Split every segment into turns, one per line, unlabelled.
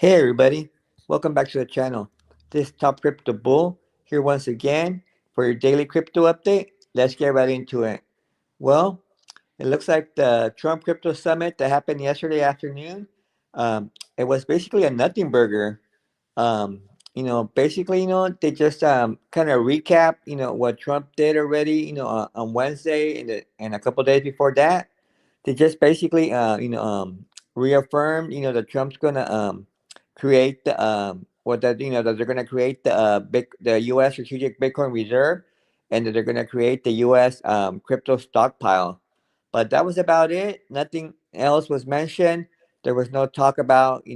Hey everybody, welcome back to the channel. This is Top Crypto Bull here once again for your daily crypto update. Let's get right into it. Well, it looks like the Trump Crypto Summit that happened yesterday afternoon. It was basically a nothing burger. Basically, they just kind of recap, what Trump did already, on Wednesday and a couple days before that. They just basically, reaffirmed, that Trump's gonna create the what that that they're gonna create the U.S. strategic Bitcoin reserve, and that they're gonna create the U.S. Crypto stockpile. But that was about it. Nothing else was mentioned. There was no talk about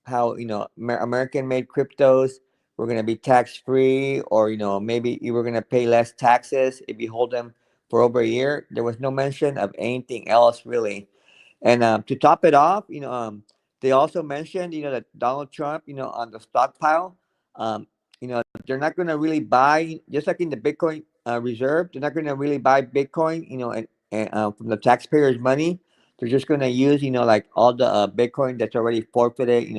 how American made cryptos were gonna be tax free, or maybe you were gonna pay less taxes if you hold them for over a year. There was no mention of anything else really. And to top it off, they also mentioned, that Donald Trump, on the stockpile, they're not going to really buy, just like in the Bitcoin reserve, they're not going to really buy Bitcoin, and from the taxpayers' money. They're just going to use, like all the Bitcoin that's already forfeited,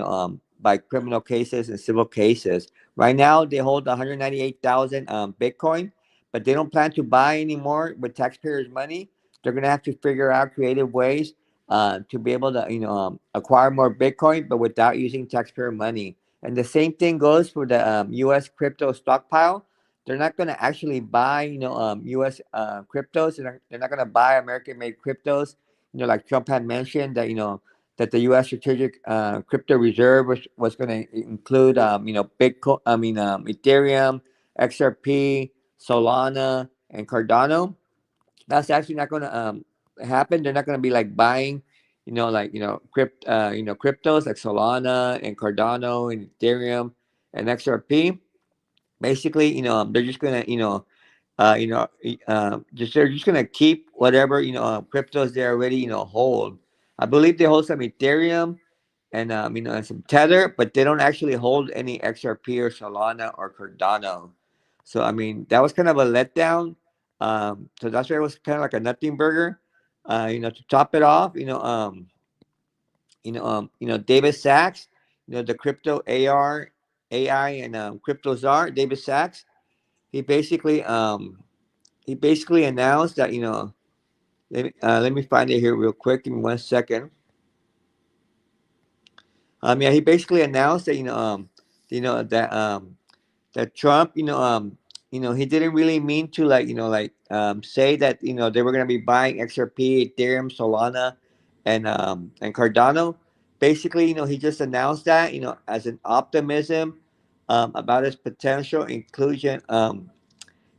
by criminal cases and civil cases. Right now, they hold 198,000 Bitcoin, but they don't plan to buy anymore with taxpayers' money. They're going to have to figure out creative ways to be able to acquire more Bitcoin, but without using taxpayer money. And the same thing goes for the U.S. crypto stockpile. They're not going to actually buy U.S. Cryptos. They're not going to buy American-made cryptos. Like Trump had mentioned that that the U.S. strategic crypto reserve was going to include Bitcoin. Ethereum, XRP, Solana, and Cardano. That's actually not going to happen. They're not going to be like buying, cryptos like Solana and Cardano and Ethereum and XRP. Basically, they're just gonna, they're just gonna keep whatever cryptos they already hold. I believe they hold some Ethereum and and some Tether, but they don't actually hold any XRP or Solana or Cardano. So I mean that was kind of a letdown. So that's why it was kind of like a nothing burger. To top it off, David Sachs, the crypto AR, AI, and crypto czar, David Sachs. He basically announced that let me find it here real quick. Give me 1 second. Yeah, he basically announced that that that Trump, he didn't really mean to say that they were gonna be buying XRP, Ethereum, Solana, and Cardano. Basically, he just announced that as an optimism about his potential inclusion.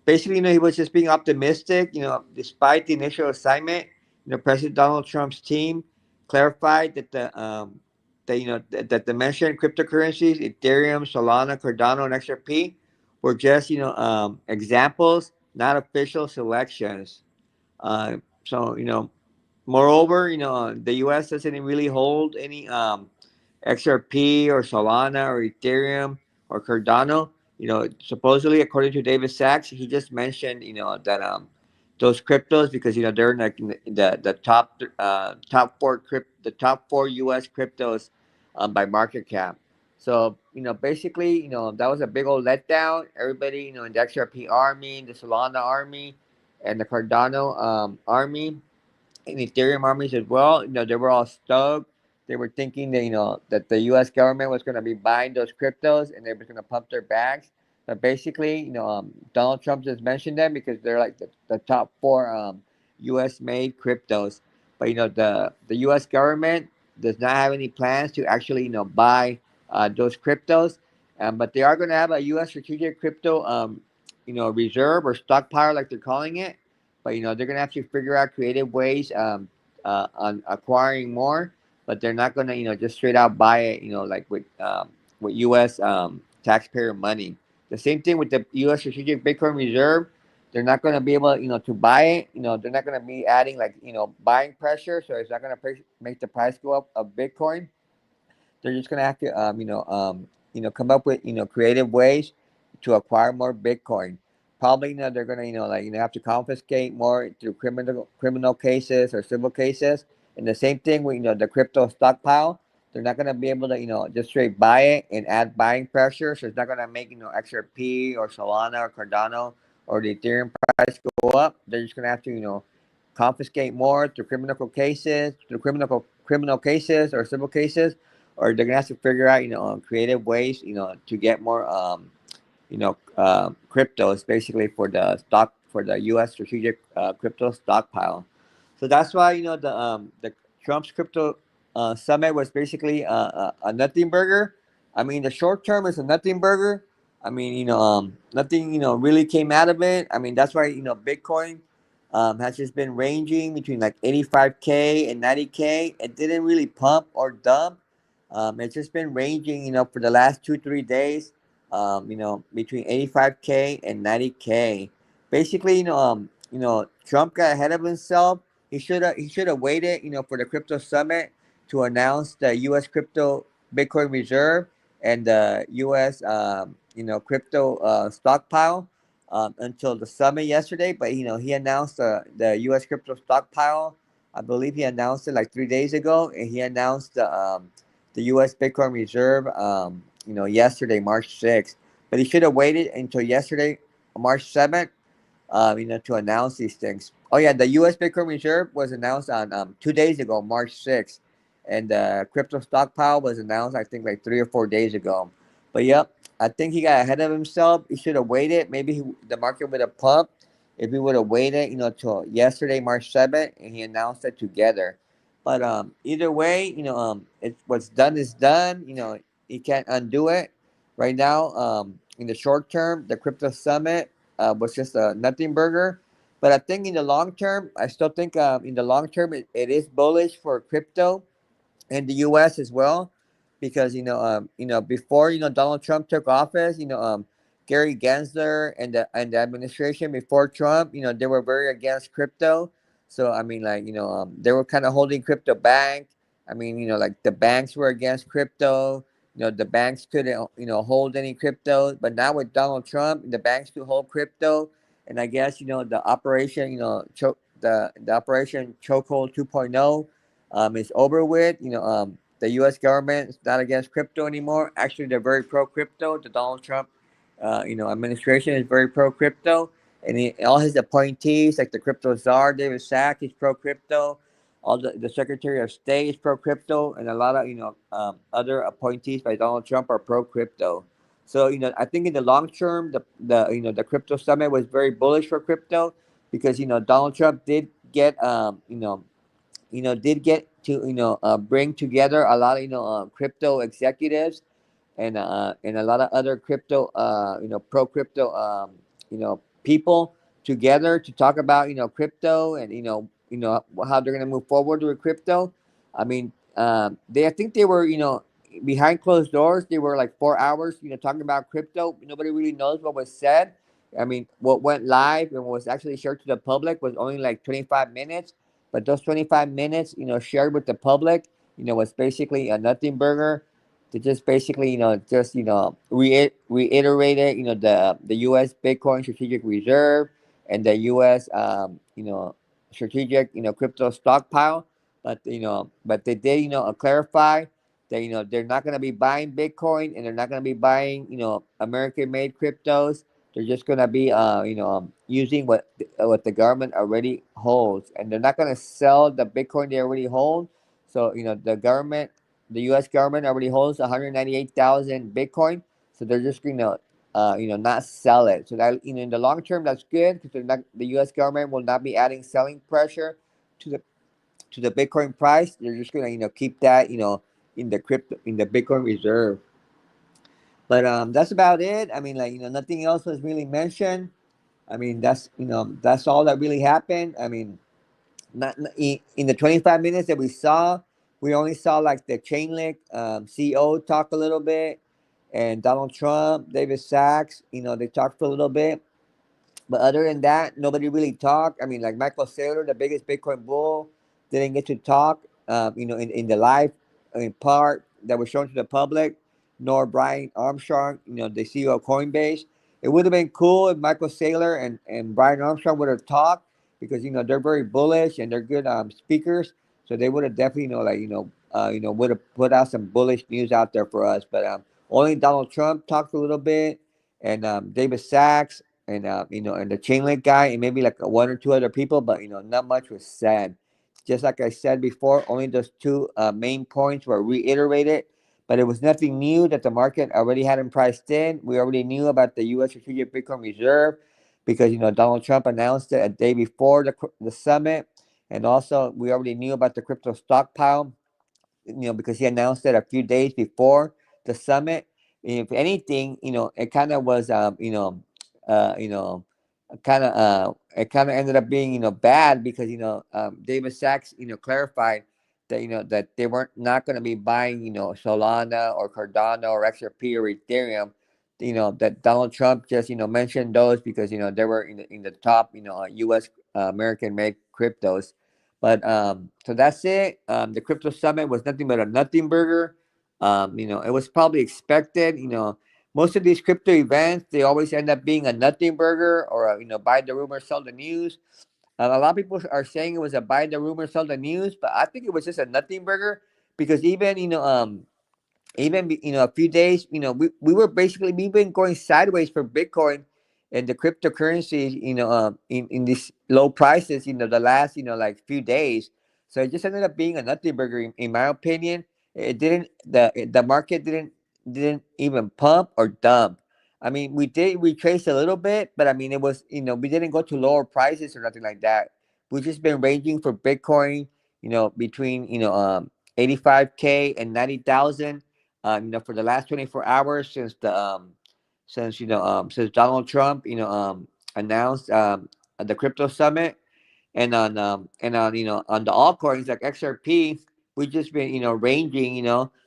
Basically, he was just being optimistic. Despite the initial assignment, President Donald Trump's team clarified that that the mentioned cryptocurrencies, Ethereum, Solana, Cardano, and XRP, were just examples, not official selections. So moreover, the U.S. doesn't really hold any XRP or Solana or Ethereum or Cardano. Supposedly, according to David Sachs, he just mentioned, that those cryptos because they're like in the top four U.S. cryptos by market cap. So basically, that was a big old letdown. Everybody, in the XRP army, the Solana army, and the Cardano army and Ethereum armies as well. They were all stoked. They were thinking that that the U.S. government was going to be buying those cryptos and they were going to pump their bags. But basically, Donald Trump just mentioned them because they're like the top four U.S. made cryptos. But the U.S. government does not have any plans to actually buy those cryptos. But they are going to have a U.S. strategic crypto reserve or stockpile like they're calling it, but they're gonna have to figure out creative ways on acquiring more. But they're not gonna just straight out buy it like with U.S. Taxpayer money. The same thing with the U.S. Strategic Bitcoin Reserve. They're not gonna be able to buy it. They're not gonna be adding like buying pressure, so it's not gonna make the price go up of Bitcoin. They're just gonna have to come up with creative ways to acquire more Bitcoin. Probably they're gonna have to confiscate more through criminal cases or civil cases. And the same thing with the crypto stockpile. They're not gonna be able to, just straight buy it and add buying pressure. So it's not gonna make, XRP or Solana or Cardano or the Ethereum price go up. They're just gonna have to, confiscate more through criminal cases or civil cases, or they're gonna have to figure out, creative ways, to get more, cryptos basically for the U.S. strategic crypto stockpile. So that's why the Trump's crypto summit was basically a nothing burger. I mean, the short term is a nothing burger. I mean, nothing really came out of it. I mean, that's why Bitcoin has just been ranging between like 85K and 90K. It didn't really pump or dump. It's just been ranging, for the last 2 3 days. Between 85K and 90K. Basically, Trump got ahead of himself. He should have waited, for the crypto summit to announce the U.S. crypto Bitcoin reserve and the U.S. Crypto stockpile until the summit yesterday. But he announced the U.S. crypto stockpile. I believe he announced it like 3 days ago, and he announced the U.S. Bitcoin reserve. Yesterday, March 6th. But he should have waited until yesterday, March 7th, to announce these things. Oh yeah, the U.S. Bitcoin Reserve was announced on 2 days ago, March 6th, and the crypto stockpile was announced, I think, like 3 or 4 days ago. But yep, I think he got ahead of himself. He should have waited. Maybe the market would have pumped if he would have waited, till yesterday, March 7th, and he announced it together. But either way, it's what's done is done. You can't undo it. Right now, in the short term, the crypto summit was just a nothing burger. But I think in the long term, I still think in the long term it is bullish for crypto in the U.S. as well, because before Donald Trump took office, Gary Gensler and the administration before Trump, they were very against crypto. So I mean, like they were kind of holding crypto back. I mean, like the banks were against crypto. The banks couldn't hold any crypto, but now with Donald Trump, the banks do hold crypto, and I guess the operation the operation chokehold 2.0 is over with. The U.S. government is not against crypto anymore. Actually, they're very pro crypto. The Donald Trump, administration is very pro crypto, and all his appointees, like the crypto czar David Sacks, he's pro crypto. All the Secretary of State is pro crypto, and a lot of other appointees by Donald Trump are pro crypto. So I think in the long term, the crypto summit was very bullish for crypto because Donald Trump did get did get to bring together a lot of crypto executives and a lot of other crypto pro crypto people together to talk about crypto and how they're going to move forward with crypto. I mean, I think they were behind closed doors. They were like 4 hours talking about crypto. Nobody really knows what was said. I mean, what went live and was actually shared to the public was only like 25 minutes, but those 25 minutes shared with the public was basically a nothing burger to just basically reiterated the U.S. Bitcoin strategic reserve and the U.S. Strategic crypto stockpile, but they did clarify that they're not going to be buying Bitcoin and they're not going to be buying American made cryptos. They're just going to be using what the government already holds, and they're not going to sell the Bitcoin they already hold. So the U.S. government already holds 198,000 Bitcoin, so they're just going to, not sell it. So that in the long term, that's good because the U.S. government will not be adding selling pressure to the Bitcoin price. They're just going to, keep that, in the Bitcoin reserve. But that's about it. I mean, like nothing else was really mentioned. I mean, that's all that really happened. I mean, not in the 25 minutes that we saw, we only saw like the Chainlink CEO talk a little bit, and Donald Trump, David Sachs, they talked for a little bit. But other than that, nobody really talked. I mean, like Michael Saylor, the biggest Bitcoin bull, didn't get to talk, in the live part that was shown to the public, nor Brian Armstrong, the CEO of Coinbase. It would have been cool if Michael Saylor and Brian Armstrong would have talked because, they're very bullish and they're good speakers. So they would have definitely, would have put out some bullish news out there for us. But only Donald Trump talked a little bit, and David Sachs, and and the Chainlink guy, and maybe like one or two other people. But not much was said. Just like I said before, only those two main points were reiterated. But it was nothing new that the market already hadn't priced in. We already knew about the U.S. Strategic Bitcoin Reserve because Donald Trump announced it a day before the summit, and also we already knew about the crypto stockpile, because he announced it a few days before the summit. If anything, it kind of was, you know, it kind of ended up being, bad because David Sachs, clarified that that they weren't not going to be buying, Solana or Cardano or XRP or Ethereum. That Donald Trump just mentioned those because they were in the top U.S. American made cryptos. But so that's it. The crypto summit was nothing but a nothing burger. It was probably expected. Most of these crypto events, they always end up being a nothing burger or a, buy the rumor, sell the news. A lot of people are saying it was a buy the rumor, sell the news, but I think it was just a nothing burger because even a few days, we were basically we've been going sideways for Bitcoin and the cryptocurrencies, in these low prices, the last like few days. So it just ended up being a nothing burger, in my opinion. It didn't the market didn't even pump or dump. I mean, we did retrace a little bit, but I mean, it was we didn't go to lower prices or nothing like that. We've just been ranging for Bitcoin, between 85K and 90,000, for the last 24 hours since since Donald Trump, announced the crypto summit, and on on the altcoins like XRP, we just been ranging,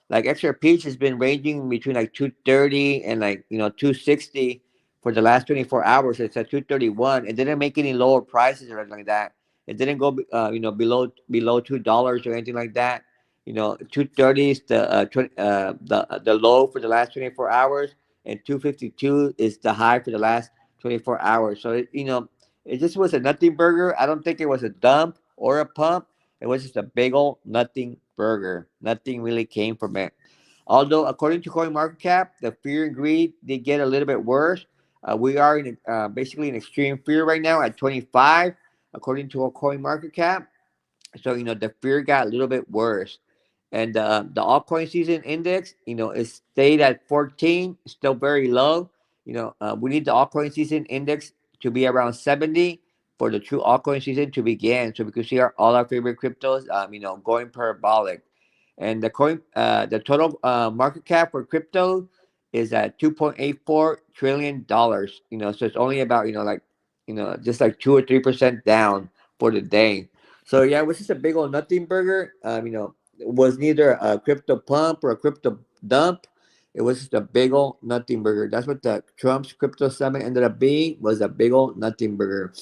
like XRP has been ranging between like 230 and like 260 for the last 24 hours. It's at 231. It didn't make any lower prices or anything like that. It didn't go below $2 or anything like that. 230 is the low for the last 24 hours, and 252 is the high for the last 24 hours. So it just was a nothing burger. I don't think it was a dump or a pump. It was just a big old nothing burger. Nothing really came from it. Although, according to CoinMarketCap, the fear and greed did get a little bit worse. We are in basically in extreme fear right now at 25, according to our CoinMarketCap. So the fear got a little bit worse, and the altcoin season index, it stayed at 14, still very low. We need the altcoin season index to be around 70 for the true altcoin season to begin, so we can see all our favorite cryptos, going parabolic. And the total market cap for crypto is at $2.84 trillion. So it's only about like just like 2 or 3% down for the day. So yeah, it was just a big old nothing burger. It was neither a crypto pump or a crypto dump. It was just a big old nothing burger. That's what the Trump's crypto summit ended up being, was a big old nothing burger.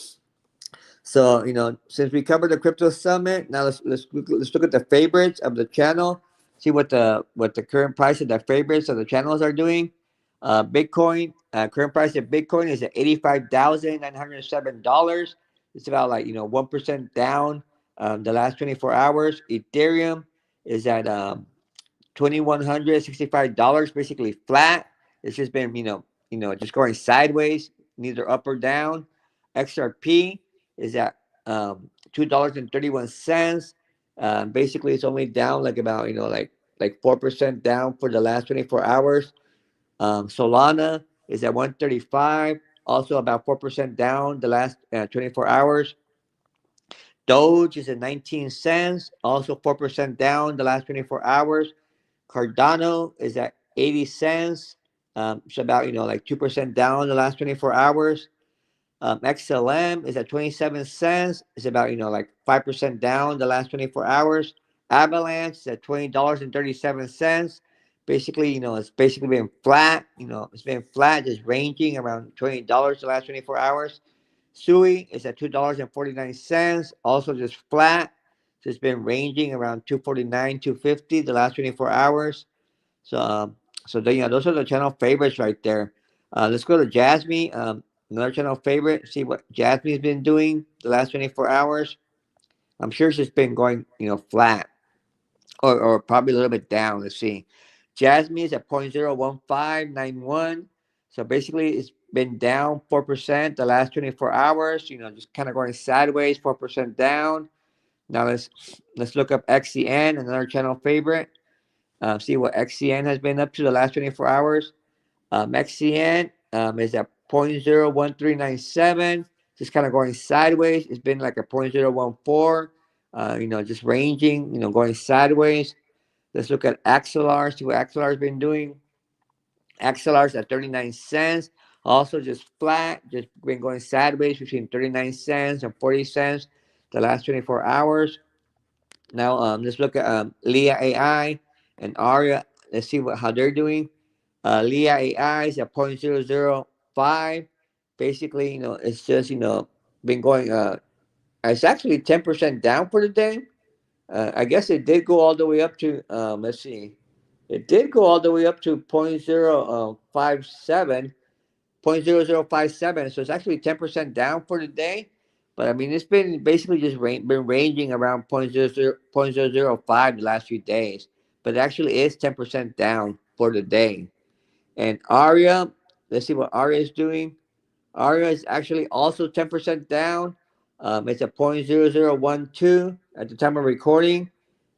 So since we covered the crypto summit, now let's look at the favorites of the channel. See what the current price of the favorites of the channels are doing. Bitcoin, current price of Bitcoin is at $85,907. It's about like 1% down the last 24 hours. Ethereum is at $2,165, basically flat. It's just been just going sideways, neither up or down. XRP is at $2.31. Basically, it's only down like about like 4% down for the last 24 hours. Solana is at 135, also about 4% down the last 24 hours. Doge is at 19 cents, also 4% down the last 24 hours. Cardano is at 80 cents. It's about like 2% down the last 24 hours. XLM is at 27 cents. It's about like 5% down the last 24 hours. Avalanche is at $20.37. Basically, it's basically been flat. It's been flat, just ranging around $20 the last 24 hours. Sui is at $2.49. Also just flat. So it's been ranging around 249, 250 the last 24 hours. So those are the channel favorites right there. Let's go to Jasmine, another channel favorite. See what Jasmine's been doing the last 24 hours. I'm sure she's been going flat. or probably a little bit down. Let's see. Jasmine is at 0.01591. So basically, it's been down 4% the last 24 hours. Just kind of going sideways, 4% down. Now let's look up XCN, another channel favorite. See what XCN has been up to the last 24 hours. XCN is at 0.01397. Just kind of going sideways. It's been like a 0.014. Just ranging. Going sideways. Let's look at XLR. See what XLR has been doing. XLR is at 39 cents. Also just flat. Just been going sideways between 39 cents and 40 cents the last 24 hours. Now let's look at Leah AI and Aria. Let's see how they're doing. Leah AI is at 0.005. Basically, it's just been going. It's actually 10% down for the day. I guess it did go all the way up to. Let's see. It did go all the way up to 0.0057. So it's actually 10% down for the day. But I mean, it's been basically just been ranging around 0.0005 the last few days. But it actually is 10% down for the day. And Aria, let's see what Aria is doing. Aria is actually also 10% down. It's at 0.0012 at the time of recording.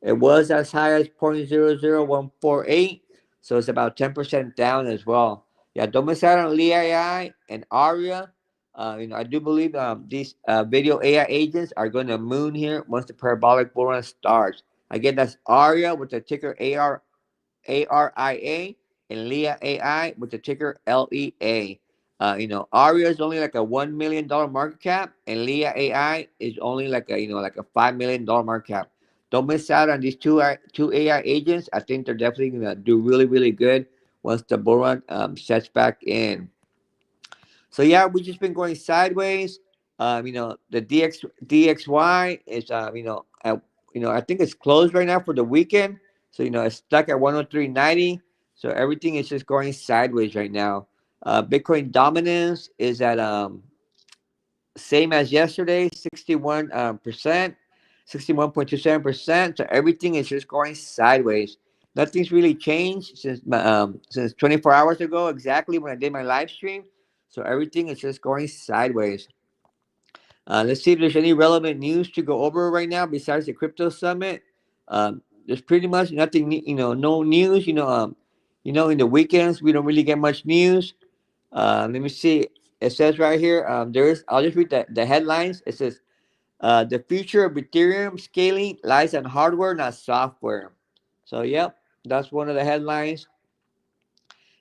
It was as high as 0.00148. So it's about 10% down as well. Yeah, don't miss out on Lee AI and Aria. I do believe these video AI agents are going to moon here once the parabolic bull run starts. Again, that's Aria with the ticker ARIA, and Leah AI with the ticker LEA. Aria is only like a $1 million market cap, and Leah AI is only like a $5 million market cap. Don't miss out on these two AI agents. I think they're definitely gonna do really really good once the bull run sets back in. So yeah, we've just been going sideways. The DXY is I think it's closed right now for the weekend. So it's stuck at 103.90. So everything is just going sideways right now. Bitcoin dominance is at same as yesterday, 61%, 61.27%. So everything is just going sideways. Nothing's really changed since 24 hours ago, exactly when I did my live stream. So everything is just going sideways. Let's see if there's any relevant news to go over right now besides the crypto summit. There's pretty much nothing, no news. In the weekends we don't really get much news. Let me see. It says right here. I'll just read the headlines. It says, "The future of Ethereum scaling lies on hardware, not software." So, yep, that's one of the headlines.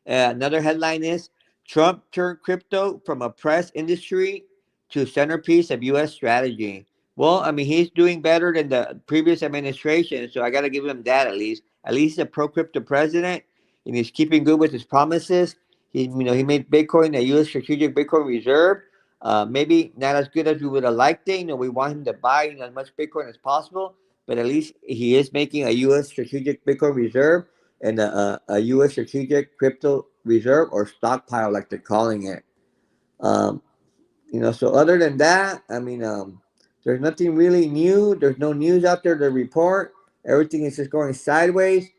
Another headline is Trump turned crypto from a press industry to centerpiece of U.S. strategy. Well, I mean, he's doing better than the previous administration, so I got to give him that at least. At least he's a pro crypto president, and he's keeping good with his promises. He made Bitcoin a U.S. strategic Bitcoin reserve. Maybe not as good as we would have liked it. We want him to buy as much Bitcoin as possible, but at least he is making a U.S. strategic Bitcoin reserve and a U.S. strategic crypto reserve or stockpile, like they're calling it. Um, so other than that, I mean, there's nothing really new. There's no news out there to report. Everything is just going sideways.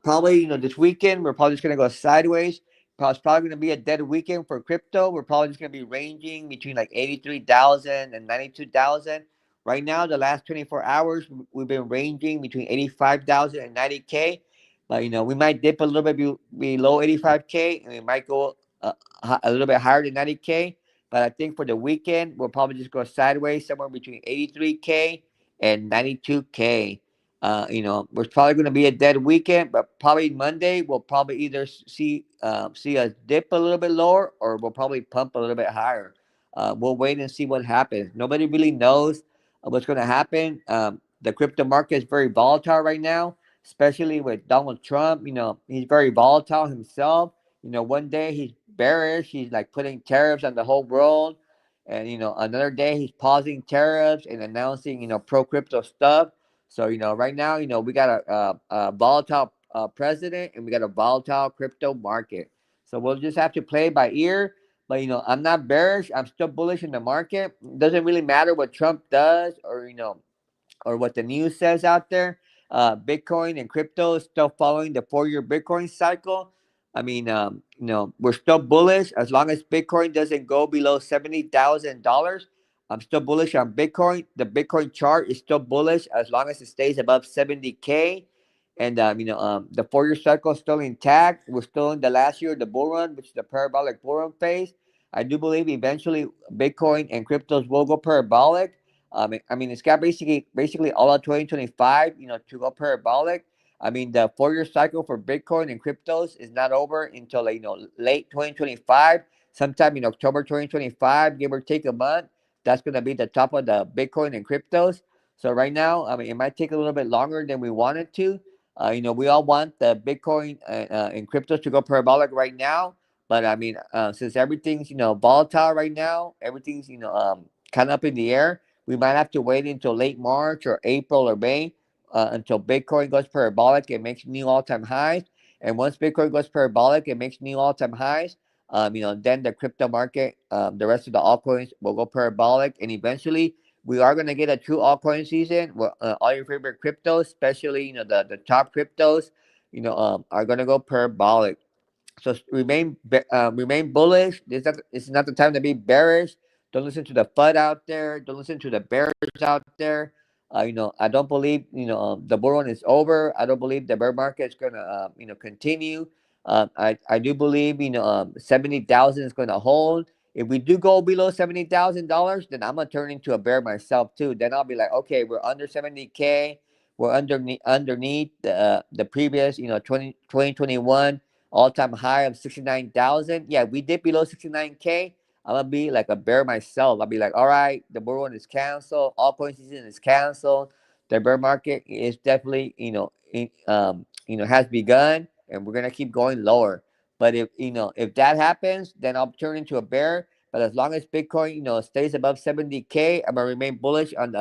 Probably, this weekend we're probably just gonna go sideways. It's probably gonna be a dead weekend for crypto. We're probably just gonna be ranging between like 83,000 and 92,000. Right now, the last 24 hours, we've been ranging between 85,000 and 90K. But we might dip a little bit below 85K, and we might go a little bit higher than 90K. But I think for the weekend, we'll probably just go sideways somewhere between 83K and 92K. We're probably going to be a dead weekend, but probably Monday we'll probably either see us dip a little bit lower, or we'll probably pump a little bit higher. We'll wait and see what happens. Nobody really knows what's going to happen. The crypto market is very volatile right now, especially with Donald Trump. He's very volatile himself. One day he's bearish, he's like putting tariffs on the whole world, and another day he's pausing tariffs and announcing pro crypto stuff. So right now we got a volatile president, and we got a volatile crypto market. So we'll just have to play by ear. But I'm not bearish. I'm still bullish in the market. It doesn't really matter what Trump does, or what the news says out there. Bitcoin and crypto is still following the 4-year Bitcoin cycle. I mean, we're still bullish as long as Bitcoin doesn't go below $70,000. I'm still bullish on Bitcoin. The Bitcoin chart is still bullish as long as it stays above 70K. And the 4-year cycle is still intact. We're still in the last year of the bull run, which is the parabolic bull run phase. I do believe eventually Bitcoin and cryptos will go parabolic. It's got basically all of 2025, to go parabolic. I mean, the 4-year cycle for Bitcoin and cryptos is not over until late 2025, sometime in October 2025, give or take a month. That's gonna be the top of the Bitcoin and cryptos. So right now, it might take a little bit longer than we wanted to. We all want the Bitcoin and cryptos to go parabolic right now. But since everything's volatile right now, everything's kind of up in the air. We might have to wait until late March or April or May until Bitcoin goes parabolic and makes new all-time highs. And once Bitcoin goes parabolic and makes new all-time highs, then the crypto market, the rest of the altcoins will go parabolic, and eventually we are going to get a true altcoin season where all your favorite cryptos, especially the top cryptos, are going to go parabolic. So remain bullish. This is not the time to be bearish. Don't listen to the FUD out there. Don't listen to the bears out there. I don't believe the bull run is over. I don't believe the bear market is gonna continue. I do believe 70,000 is gonna hold. If we do go below $70,000, then I'm gonna turn into a bear myself too. Then I'll be like, okay, we're under 70K. We're underneath the previous 2021 all-time high of 69,000. Yeah, we did below 69K. I'm gonna be like a bear myself. I'll be like, all right, the bull run is canceled. Altcoin season is canceled. The bear market is definitely, has begun, and we're gonna keep going lower. But if that happens, then I'll turn into a bear. But as long as Bitcoin, stays above 70K, I'm gonna remain bullish on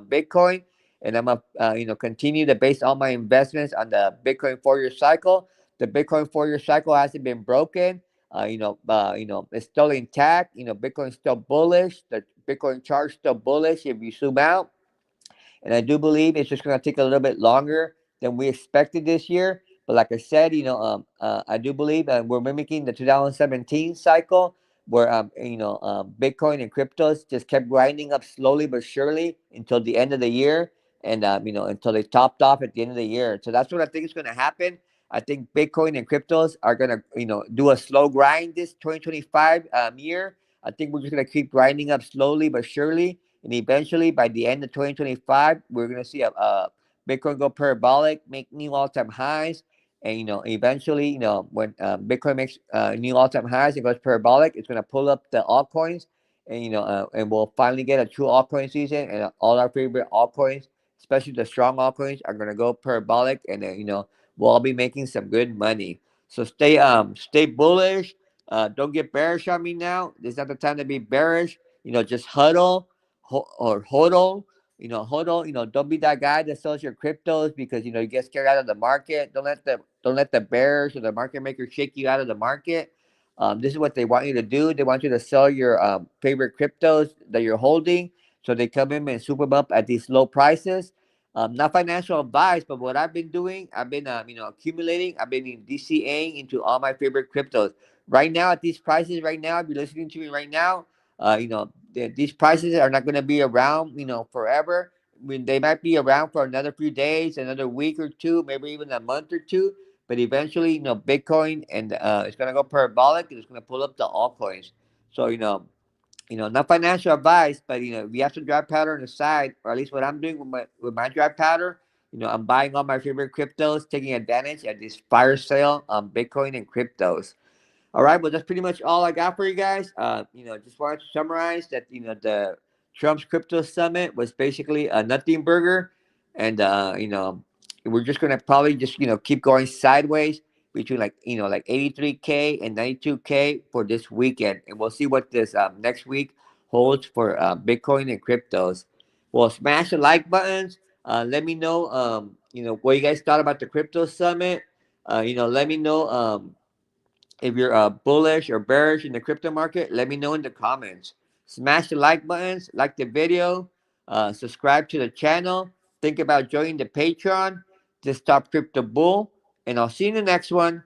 Bitcoin, and I'm gonna, continue to base all my investments on the Bitcoin 4-year cycle. The Bitcoin 4-year cycle hasn't been broken. It's still intact. Bitcoin's still bullish. The Bitcoin chart still bullish if you zoom out. And I do believe it's just going to take a little bit longer than we expected this year. But like I said, I do believe we're mimicking the 2017 cycle where, Bitcoin and cryptos just kept grinding up slowly but surely until the end of the year. And, until they topped off at the end of the year. So that's what I think is going to happen. I think Bitcoin and cryptos are going to, do a slow grind this 2025 year. I think we're just going to keep grinding up slowly but surely. And eventually, by the end of 2025, we're going to see a Bitcoin go parabolic, make new all-time highs. And, eventually, when Bitcoin makes new all-time highs, it goes parabolic, it's going to pull up the altcoins. And, and we'll finally get a true altcoin season. And all our favorite altcoins, especially the strong altcoins, are going to go parabolic. And then, we'll all be making some good money. So stay bullish. Don't get bearish on me now. This is not the time to be bearish. Just huddle or hodl. Hodl. Don't be that guy that sells your cryptos because you get scared out of the market. Don't let the bears or the market makers shake you out of the market. This is what they want you to do. They want you to sell your favorite cryptos that you're holding, so they come in and swoop them up at these low prices. Not financial advice, but what I've been doing, I've been accumulating. I've been in DCAing into all my favorite cryptos. Right now, at these prices, right now, if you're listening to me right now, these prices are not going to be around, forever. I mean, they might be around for another few days, another week or two, maybe even a month or two. But eventually, Bitcoin and it's going to go parabolic and it's going to pull up the altcoins. So, not financial advice, but if you have some dry powder on the side, or at least what I'm doing with my dry powder, I'm buying all my favorite cryptos, taking advantage at this fire sale on Bitcoin and cryptos. All right, well, that's pretty much all I got for you guys. Just wanted to summarize that the Trump's crypto summit was basically a nothing burger, and we're just gonna probably just keep going sideways between like 83K and 92K for this weekend, and we'll see what this next week holds for Bitcoin and cryptos. Well, smash the like buttons. Let me know what you guys thought about the crypto summit. Let me know if you're bullish or bearish in the crypto market, let me know in the comments. Smash the like buttons, like the video, subscribe to the channel. Think about joining the Patreon. the Stop Crypto Bull, and I'll see you in the next one.